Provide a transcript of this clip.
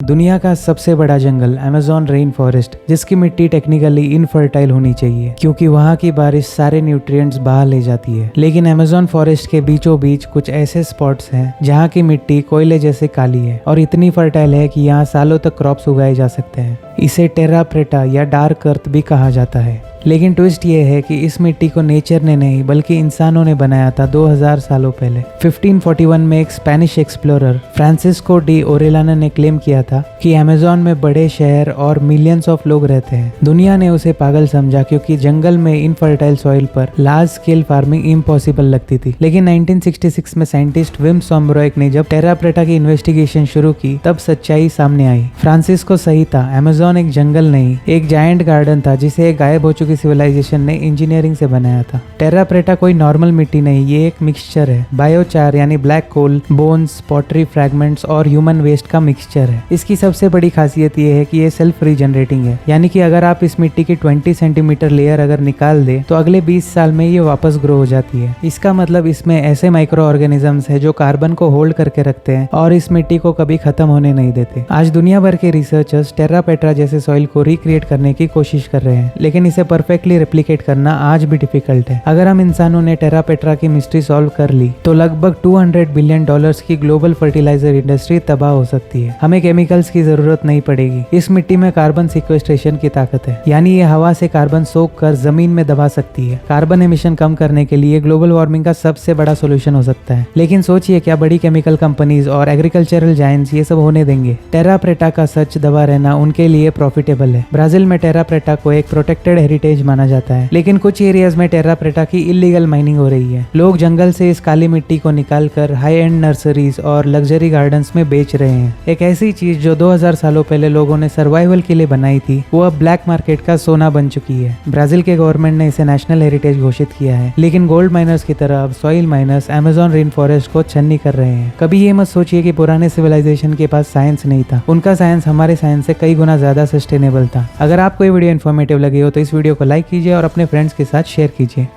दुनिया का सबसे बड़ा जंगल अमेज़न रेन फॉरेस्ट, जिसकी मिट्टी टेक्निकली इनफर्टाइल होनी चाहिए क्योंकि वहाँ की बारिश सारे न्यूट्रिएंट्स बहा ले जाती है। लेकिन अमेज़न फॉरेस्ट के बीचों बीच कुछ ऐसे स्पॉट्स हैं जहाँ की मिट्टी कोयले जैसे काली है और इतनी फर्टाइल है कि यहाँ सालों तक क्रॉप्स उगाए जा सकते हैं। इसे टेरा प्रेटा या डार्क अर्थ भी कहा जाता है। लेकिन ट्विस्ट ये है कि इस मिट्टी को नेचर ने नहीं बल्कि इंसानों ने बनाया था 2000 सालों पहले। 1541 में एक Spanish explorer Francisco de Orellana ने क्लेम किया था कि अमेज़न में बड़े शहर और मिलियंस ऑफ लोग रहते हैं। दुनिया ने उसे पागल समझा क्योंकि जंगल में इनफर्टाइल सॉइल पर लार्ज स्केल फार्मिंग इम्पॉसिबल लगती थी। लेकिन 1966 में साइंटिस्ट विम सोमब्रॉयक ने जब टेरा प्रेटा की इन्वेस्टिगेशन शुरू की तब सच्चाई सामने आई। फ्रांसिस्को सही था, अमेज़न एक जंगल नहीं एक जायंट गार्डन था जिसे एक गायब हो चुकी सिविलाइजेशन ने इंजीनियरिंग से बनाया था। टेरा प्रेटा कोई नॉर्मल मिट्टी नहीं, ये एक मिक्सचर है। बायोचार यानी ब्लैक कोल, बोन्स, पॉटरी फ्रैगमेंट्स और ह्यूमन वेस्ट का मिक्सचर है। इसकी सबसे बड़ी खासियत ये है कि ये सेल्फ रीजनरेटिंग है, यानी कि अगर आप इस मिट्टी की 20 सेंटीमीटर लेयर अगर निकाल दे तो अगले 20 साल में ये वापस ग्रो हो जाती है। इसका मतलब इसमें ऐसे माइक्रो ऑर्गेनिजम्स है जो कार्बन को होल्ड करके रखते हैं और इस मिट्टी को कभी खत्म होने नहीं देते। आज दुनिया भर के रिसर्चर्स टेरा प्रेटा जैसे सॉइल को रिक्रिएट करने की कोशिश कर रहे हैं, लेकिन इसे परफेक्टली रेप्लिकेट करना आज भी डिफिकल्ट है। अगर हम इंसानों ने टेरा प्रेटा की मिस्ट्री सॉल्व कर ली तो लगभग $200 बिलियन की ग्लोबल फर्टिलाइजर इंडस्ट्री तबाह हो सकती है। हमें केमिकल्स की जरूरत नहीं पड़ेगी। इस मिट्टी में कार्बन सिक्वेस्ट्रेशन की ताकत है, यानी ये हवा से कार्बन सोख कर जमीन में दबा सकती है। कार्बन एमिशन कम करने के लिए ग्लोबल वार्मिंग का सबसे बड़ा सोल्यूशन हो सकता है। लेकिन सोचिए, क्या बड़ी केमिकल कंपनीज और एग्रीकल्चरल जायंट्स ये सब होने देंगे? टेरा प्रेटा का सच दबा रहना उनके लिए प्रॉफिटेबल है। ब्राजील में टेरा प्रेटा को एक प्रोटेक्टेड हेरिटेज माना जाता है, लेकिन कुछ एरियाज में टेरा प्रेटा की इलीगल माइनिंग हो रही है। लोग जंगल से इस काली मिट्टी को निकालकर हाई एंड नर्सरीज और लग्जरी गार्डन्स में बेच रहे हैं। एक ऐसी चीज जो 2000 सालों पहले लोगों ने सर्वाइवल के लिए बनाई थी, वो अब ब्लैक मार्केट का सोना बन चुकी है। ब्राजील के गवर्नमेंट ने इसे नेशनल हेरिटेज घोषित किया है, लेकिन गोल्ड माइनर्स की तरह अब soil miners Amazon rainforest को छन्नी कर रहे हैं। कभी ये मत सोचिए कि पुराने सिविलाइजेशन के पास साइंस नहीं था। उनका साइंस हमारे साइंस से कई गुना ज्यादा सस्टेनेबल था। अगर आपको ये वीडियो इन्फॉर्मेटिव लगी हो तो इस वीडियो को लाइक कीजिए और अपने फ्रेंड्स के साथ शेयर कीजिए।